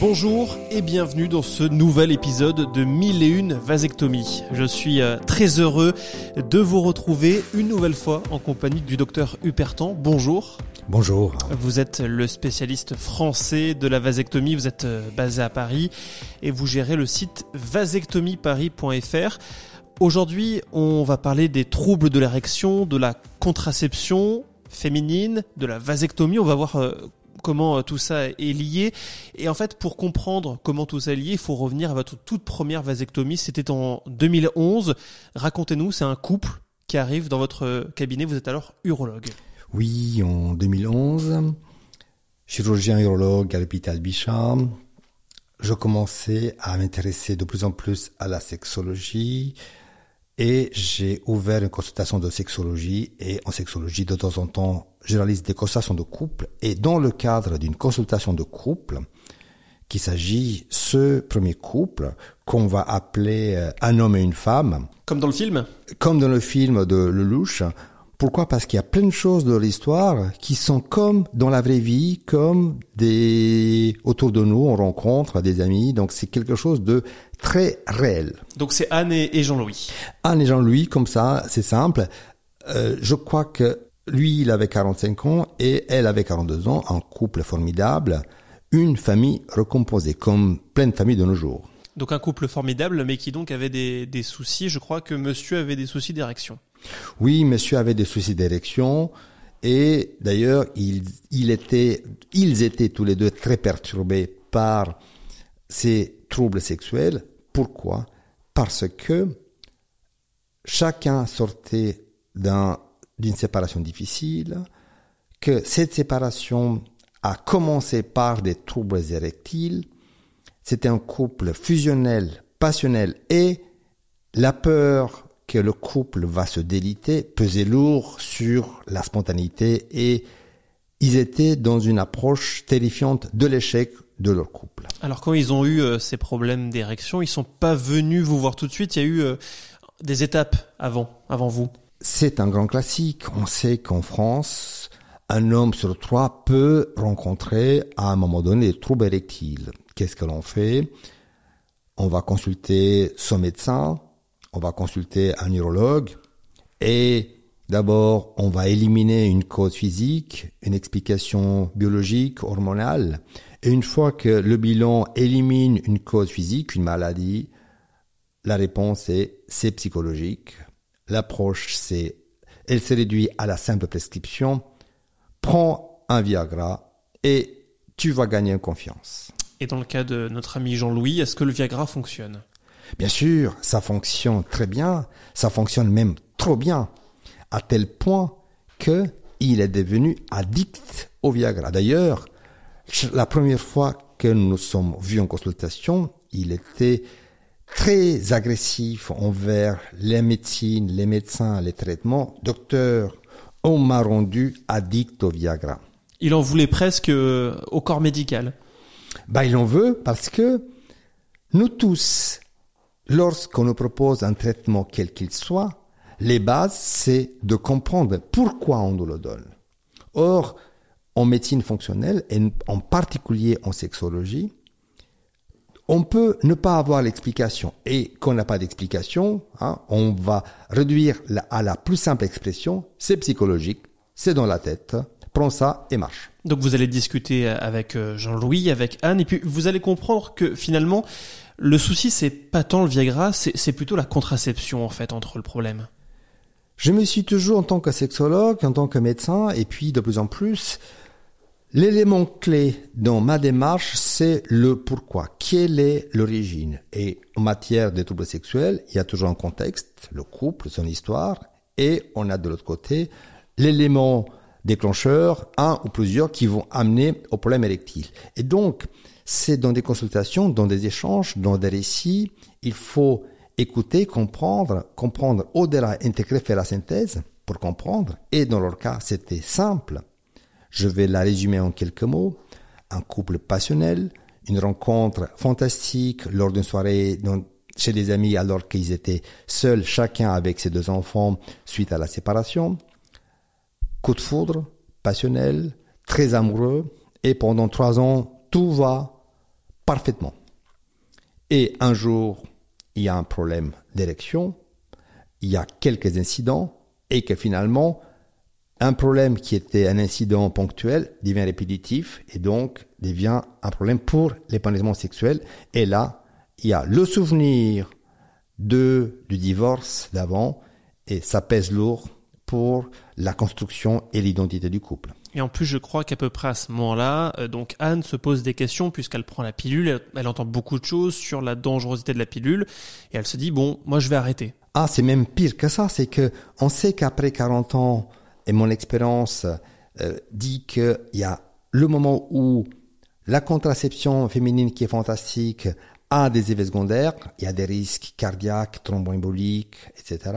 Bonjour et bienvenue dans ce nouvel épisode de 1001 vasectomies. Je suis très heureux de vous retrouver une nouvelle fois en compagnie du docteur Hupertan. Bonjour. Bonjour. Vous êtes le spécialiste français de la vasectomie, vous êtes basé à Paris et vous gérez le site vasectomieparis.fr. Aujourd'hui, on va parler des troubles de l'érection, de la contraception féminine, de la vasectomie. On va voir comment tout ça est lié. Et en fait, pour comprendre comment tout ça est lié, il faut revenir à votre toute première vasectomie. C'était en 2011. Racontez-nous, c'est un couple qui arrive dans votre cabinet. Vous êtes alors urologue. Oui, en 2011, chirurgien urologue à l'hôpital Bichat. Je commençais à m'intéresser de plus en plus à la sexologie et j'ai ouvert une consultation de sexologie. Et en sexologie, de temps en temps, je réalise des consultations de couple. Et dans le cadre d'une consultation de couple, qu'il s'agit ce premier couple qu'on va appeler un homme et une femme. Comme dans le film ? Comme dans le film de Lelouch. Pourquoi ? Parce qu'il y a plein de choses de l'histoire qui sont comme dans la vraie vie, comme autour de nous, on rencontre des amis. Donc c'est quelque chose de très réel. Donc c'est Anne et Jean-Louis. Anne et Jean-Louis, comme ça, c'est simple. Je crois que lui, il avait 45 ans et elle avait 42 ans. Un couple formidable. Une famille recomposée, comme plein de familles de nos jours. Donc un couple formidable, mais qui donc avait des soucis. Je crois que monsieur avait des soucis d'érection. Oui, monsieur avait des soucis d'érection et d'ailleurs, ils étaient tous les deux très perturbés par ces troubles sexuels. Pourquoi ? Parce que chacun sortait d'une séparation difficile, que cette séparation a commencé par des troubles érectiles. C'était un couple fusionnel, passionnel et la peur que le couple va se déliter pesait lourd sur la spontanéité et ils étaient dans une approche terrifiante de l'échec de leur couple. Alors quand ils ont eu ces problèmes d'érection, ils sont pas venus vous voir tout de suite, il y a eu des étapes avant vous. C'est un grand classique. On sait qu'en France, un homme sur 3 peut rencontrer à un moment donné des troubles érectiles. Qu'est-ce que l'on fait ? On va consulter son médecin, on va consulter un urologue et d'abord on va éliminer une cause physique, une explication biologique, hormonale. Et une fois que le bilan élimine une cause physique, une maladie, la réponse c'est psychologique. L'approche elle se réduit à la simple prescription. Prends un Viagra et tu vas gagner en confiance. Et dans le cas de notre ami Jean-Louis, est-ce que le Viagra fonctionne ? Bien sûr, ça fonctionne très bien, ça fonctionne même trop bien, à tel point que il est devenu addict au Viagra. D'ailleurs, la première fois que nous nous sommes vus en consultation, il était très agressif envers les médecines, les médecins, les traitements. Docteur, on m'a rendu addict au Viagra. Il en voulait presque au corps médical. Il en veut parce que nous tous, lorsqu'on nous propose un traitement quel qu'il soit, les bases, c'est de comprendre pourquoi on nous le donne. Or, en médecine fonctionnelle, et en particulier en sexologie, on peut ne pas avoir l'explication. Et quand on n'a pas d'explication, on va réduire à la plus simple expression, c'est psychologique, c'est dans la tête, prends ça et marche. Donc vous allez discuter avec Jean-Louis, avec Anne, et puis vous allez comprendre que finalement, le souci, c'est pas tant le Viagra, c'est plutôt la contraception, en fait, entre le problème. Je me suis toujours, en tant que sexologue, en tant que médecin, et puis de plus en plus, l'élément clé dans ma démarche, c'est le pourquoi. Quelle est l'origine ? Et en matière de troubles sexuels, il y a toujours un contexte, le couple, son histoire, et on a de l'autre côté l'élément déclencheurs, un ou plusieurs, qui vont amener au problème érectile. Et donc, c'est dans des consultations, dans des échanges, dans des récits, il faut écouter, comprendre au-delà, intégrer, faire la synthèse pour comprendre. Et dans leur cas, c'était simple. Je vais la résumer en quelques mots. Un couple passionnel, une rencontre fantastique lors d'une soirée chez des amis alors qu'ils étaient seuls, chacun avec ses 2 enfants suite à la séparation. Coup de foudre, passionnel, très amoureux, et pendant 3 ans, tout va parfaitement. Et un jour, il y a un problème d'érection, il y a quelques incidents, et que finalement, un problème qui était un incident ponctuel devient répétitif, et donc devient un problème pour l'épanouissement sexuel. Et là, il y a le souvenir du divorce d'avant, et ça pèse lourd pour la construction et l'identité du couple. Et en plus, je crois qu'à peu près à ce moment-là, donc Anne se pose des questions puisqu'elle prend la pilule, elle entend beaucoup de choses sur la dangerosité de la pilule, et elle se dit, bon, moi je vais arrêter. Ah, c'est même pire que ça, c'est que on sait qu'après 40 ans, et mon expérience dit qu'il y a le moment où la contraception féminine qui est fantastique a des effets secondaires, il y a des risques cardiaques, thromboemboliques, etc.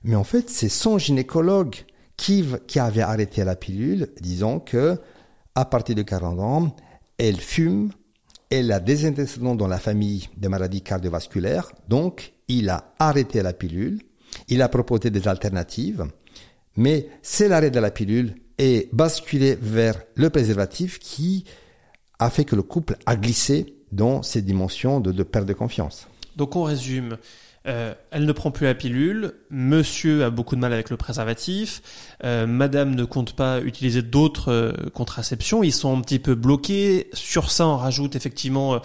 Mais en fait, c'est son gynécologue qui avait arrêté la pilule, disant que à partir de 40 ans, elle fume, elle a des antécédents dans la famille de maladies cardiovasculaires, donc il a arrêté la pilule, il a proposé des alternatives, mais c'est l'arrêt de la pilule et basculé vers le préservatif qui a fait que le couple a glissé dans ces dimensions de perte de confiance. Donc on résume. Elle ne prend plus la pilule, monsieur a beaucoup de mal avec le préservatif, madame ne compte pas utiliser d'autres contraceptions, ils sont un petit peu bloqués. Sur ça, on rajoute effectivement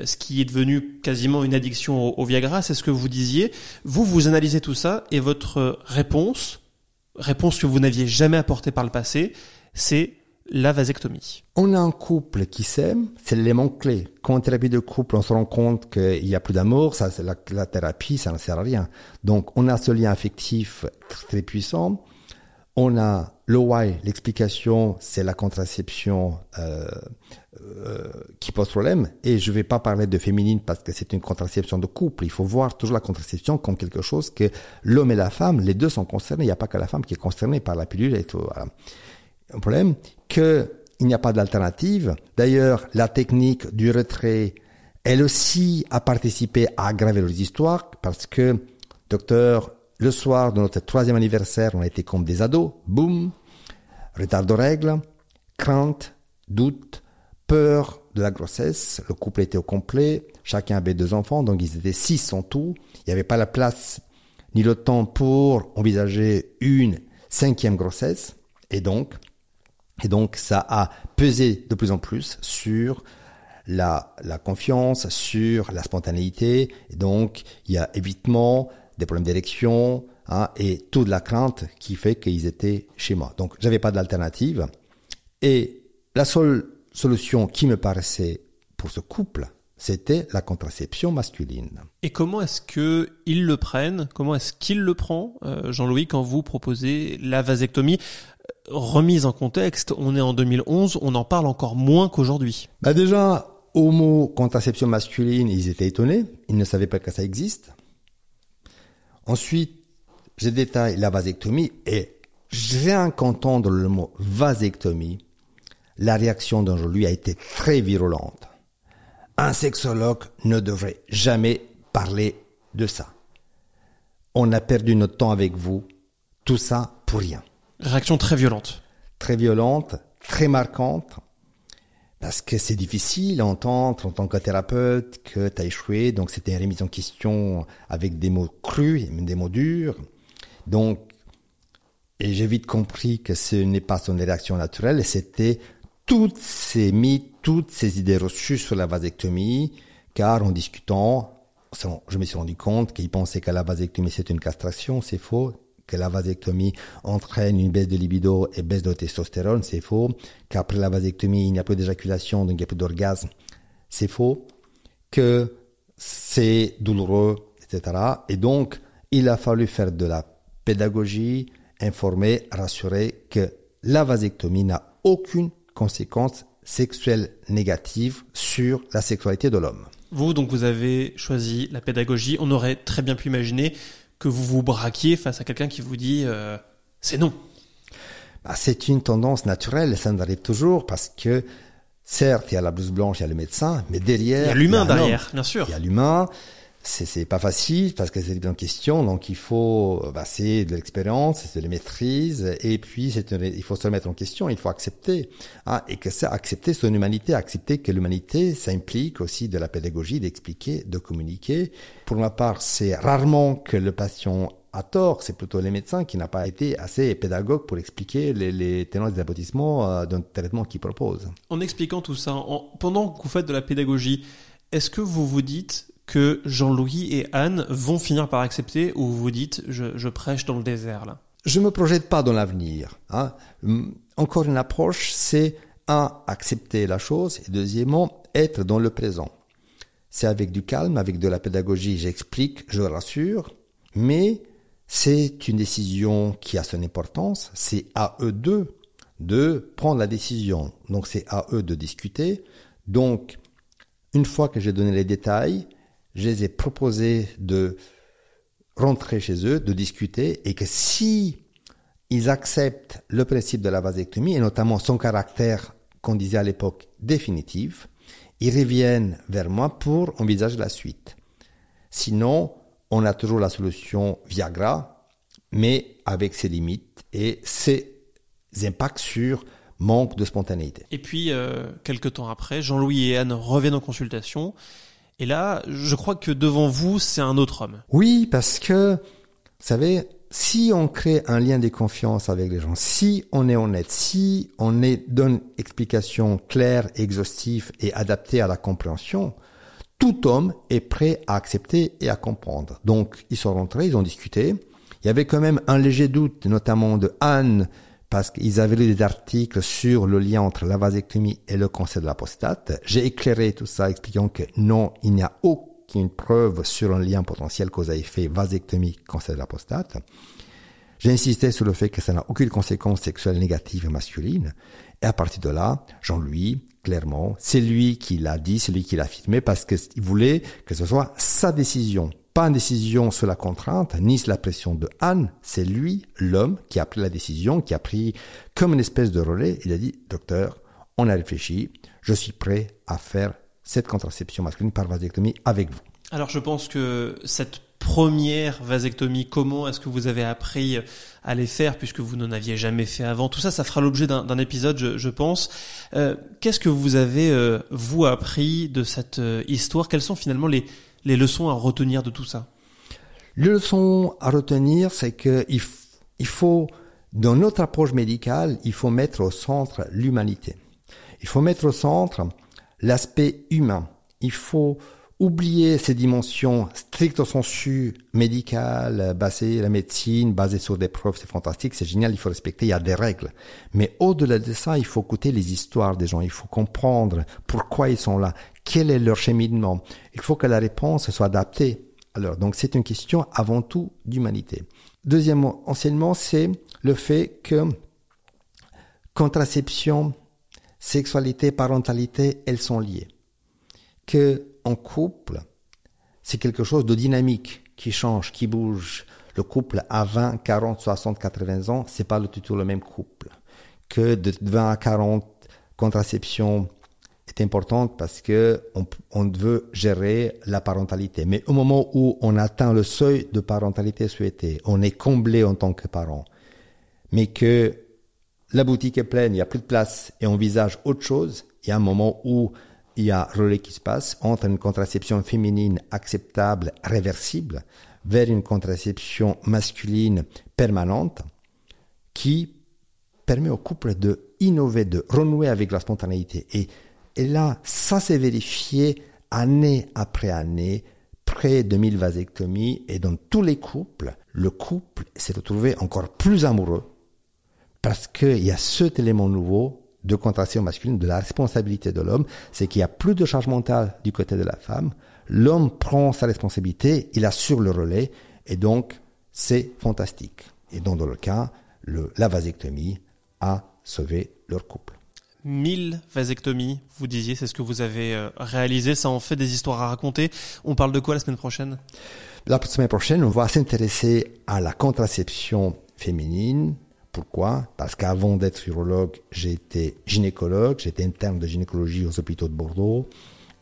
ce qui est devenu quasiment une addiction au Viagra, c'est ce que vous disiez. Vous analysez tout ça et votre réponse que vous n'aviez jamais apportée par le passé, c'est la vasectomie. On a un couple qui s'aime, c'est l'élément clé. Quand en thérapie de couple, on se rend compte qu'il n'y a plus d'amour, ça, la thérapie, ça ne sert à rien. Donc, on a ce lien affectif très, très puissant. On a le why, l'explication, c'est la contraception qui pose problème. Et je ne vais pas parler de féminine parce que c'est une contraception de couple. Il faut voir toujours la contraception comme quelque chose que l'homme et la femme, les deux sont concernés. Il n'y a pas que la femme qui est concernée par la pilule et tout. Voilà. Un problème qu'il n'y a pas d'alternative. D'ailleurs, la technique du retrait, elle aussi a participé à aggraver leurs histoires parce que, docteur, le soir de notre 3e anniversaire, on a été comme des ados. Boum, retard de règles, crainte, doute, peur de la grossesse. Le couple était au complet. Chacun avait 2 enfants, donc ils étaient 6 en tout. Il n'y avait pas la place ni le temps pour envisager une 5e grossesse. Et donc, ça a pesé de plus en plus sur la confiance, sur la spontanéité. Et donc, il y a évitement des problèmes d'érection et toute la crainte qui fait qu'ils étaient chez moi. Donc, j'avais pas d'alternative. Et la seule solution qui me paraissait pour ce couple, c'était la contraception masculine. Et comment est-ce qu'ils le prennent ? Comment est-ce qu'il le prend, Jean-Louis, quand vous proposez la vasectomie ? Remise en contexte, on est en 2011, on en parle encore moins qu'aujourd'hui. Déjà, au mot contraception masculine, ils étaient étonnés, ils ne savaient pas que ça existe. Ensuite, je détaille la vasectomie et rien qu'entendre le mot vasectomie, la réaction d'un Jean-Louis a été très virulente. Un sexologue ne devrait jamais parler de ça. On a perdu notre temps avec vous, tout ça pour rien. Réaction très violente. Très violente, très marquante, parce que c'est difficile à entendre en tant que thérapeute que tu as échoué, donc c'était une remise en question avec des mots crus, des mots durs. Donc, et j'ai vite compris que ce n'est pas son réaction naturelle, et c'était toutes ces mythes, toutes ces idées reçues sur la vasectomie, car en discutant, je me suis rendu compte qu'il pensait que la vasectomie c'est une castration, c'est faux. Que la vasectomie entraîne une baisse de libido et baisse de testostérone, c'est faux. Qu'après la vasectomie, il n'y a plus d'éjaculation, donc il n'y a plus d'orgasme, c'est faux. Que c'est douloureux, etc. Et donc, il a fallu faire de la pédagogie, informer, rassurer que la vasectomie n'a aucune conséquence sexuelle négative sur la sexualité de l'homme. Vous, donc, vous avez choisi la pédagogie. On aurait très bien pu imaginer que vous vous braquiez face à quelqu'un qui vous dit c'est non. C'est une tendance naturelle, ça nous arrive toujours parce que certes il y a la blouse blanche, il y a le médecin, mais derrière il y a l'humain derrière, bien sûr. Il y a l'humain, c'est pas facile parce que c'est une question, donc il faut, c'est de l'expérience, c'est de la maîtrise, et puis il faut se remettre en question, il faut accepter, et que ça, accepter son humanité, accepter que l'humanité, ça implique aussi de la pédagogie, d'expliquer, de communiquer. Pour ma part, c'est rarement que le patient a tort, c'est plutôt les médecins qui n'ont pas été assez pédagogues pour expliquer les tenants et les aboutissements d'un traitement qu'ils proposent. En expliquant tout ça, pendant que vous faites de la pédagogie, est-ce que vous vous dites que Jean-Louis et Anne vont finir par accepter, ou vous dites je prêche dans le désert là? Je me projette pas dans l'avenir. Encore une approche, c'est accepter la chose, et deuxièmement, être dans le présent. C'est avec du calme, avec de la pédagogie, j'explique, je rassure, mais c'est une décision qui a son importance, c'est à eux deux de prendre la décision. Donc c'est à eux de discuter. Donc, une fois que j'ai donné les détails, je les ai proposés de rentrer chez eux, de discuter, et que si ils acceptent le principe de la vasectomie, et notamment son caractère, qu'on disait à l'époque, définitif, ils reviennent vers moi pour envisager la suite. Sinon, on a toujours la solution Viagra, mais avec ses limites et ses impacts sur manque de spontanéité. Et puis, quelques temps après, Jean-Louis et Anne reviennent en consultation. Et là, je crois que devant vous, c'est un autre homme. Oui, parce que, vous savez, si on crée un lien de confiance avec les gens, si on est honnête, si on donne explication claire, exhaustive et adaptée à la compréhension, tout homme est prêt à accepter et à comprendre. Donc, ils sont rentrés, ils ont discuté. Il y avait quand même un léger doute, notamment de Anne, parce qu'ils avaient lu des articles sur le lien entre la vasectomie et le cancer de la prostate. J'ai éclairé tout ça, expliquant que non, il n'y a aucune preuve sur un lien potentiel cause à effet vasectomie, cancer de la prostate. J'ai insisté sur le fait que ça n'a aucune conséquence sexuelle négative masculine. Et à partir de là, Jean-Louis, clairement, c'est lui qui l'a dit, c'est lui qui l'a affirmé, parce qu'il voulait que ce soit sa décision. Pas une décision sous la contrainte, ni sous la pression de Anne. C'est lui, l'homme, qui a pris la décision, qui a pris comme une espèce de relais. Il a dit, docteur, on a réfléchi, je suis prêt à faire cette contraception masculine par vasectomie avec vous. Alors je pense que cette première vasectomie, comment est-ce que vous avez appris à les faire puisque vous n'en aviez jamais fait avant? Tout ça, ça fera l'objet d'un épisode, je pense. Qu'est-ce que vous avez, vous, appris de cette histoire? Quelles sont finalement les leçons à retenir de tout ça? Les leçons à retenir, c'est que il faut, dans notre approche médicale, il faut mettre au centre l'humanité. Il faut mettre au centre l'aspect humain. Il faut oublier ces dimensions stricto sensu médicales, basées la médecine, basée sur des preuves, c'est fantastique, c'est génial, il faut respecter, il y a des règles. Mais au-delà de ça, il faut écouter les histoires des gens, il faut comprendre pourquoi ils sont là, quel est leur cheminement. Il faut que la réponse soit adaptée. Alors, donc c'est une question avant tout d'humanité. Deuxième enseignement, c'est le fait que contraception, sexualité, parentalité, elles sont liées. Que en couple, c'est quelque chose de dynamique, qui change, qui bouge. Le couple à 20, 40, 60, 80 ans, c'est pas du tout le même couple. Que de 20 à 40, contraception est importante parce que on veut gérer la parentalité. Mais au moment où on atteint le seuil de parentalité souhaité, on est comblé en tant que parent, mais que la boutique est pleine, il n'y a plus de place et on envisage autre chose, il y a un moment où il y a un relais qui se passe entre une contraception féminine acceptable, réversible, vers une contraception masculine permanente qui permet au couple de innover, de renouer avec la spontanéité. Et là, ça s'est vérifié année après année, près de 1000 vasectomies, et dans tous les couples, le couple s'est retrouvé encore plus amoureux parce qu'il y a cet élément nouveau de contraception masculine, de la responsabilité de l'homme, c'est qu'il y a plus de charge mentale du côté de la femme. L'homme prend sa responsabilité, il assure le relais, et donc c'est fantastique. Et donc dans le cas, la vasectomie a sauvé leur couple. 1000 vasectomies, vous disiez, c'est ce que vous avez réalisé, ça en fait des histoires à raconter. On parle de quoi la semaine prochaine? La semaine prochaine, on va s'intéresser à la contraception féminine. Pourquoi? Parce qu'avant d'être urologue, j'ai été gynécologue, j'étais interne de gynécologie aux hôpitaux de Bordeaux.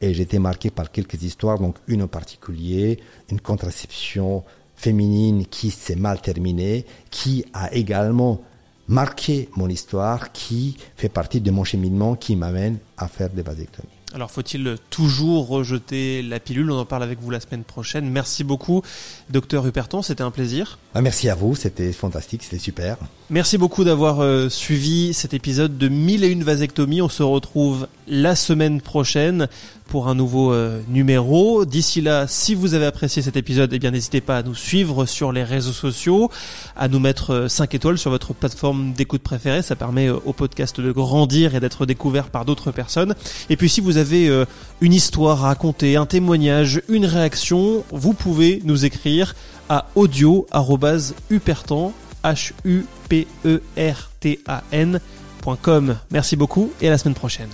et j'étais marqué par quelques histoires, donc une en particulier, une contraception féminine qui s'est mal terminée, qui a également marqué mon histoire, qui fait partie de mon cheminement, qui m'amène à faire des vasectomies. Alors, faut-il toujours rejeter la pilule? On en parle avec vous la semaine prochaine. Merci beaucoup, Dr Huperton, c'était un plaisir. Merci à vous, c'était fantastique, c'était super. Merci beaucoup d'avoir suivi cet épisode de 1001 vasectomies. On se retrouve la semaine prochaine pour un nouveau numéro. D'ici là, si vous avez apprécié cet épisode, eh bien n'hésitez pas à nous suivre sur les réseaux sociaux, à nous mettre 5 étoiles sur votre plateforme d'écoute préférée. Ça permet au podcast de grandir et d'être découvert par d'autres personnes. Et puis si vous avez une histoire à raconter, un témoignage, une réaction, vous pouvez nous écrire à audio@hupertan, hupertan.com. Merci beaucoup et à la semaine prochaine.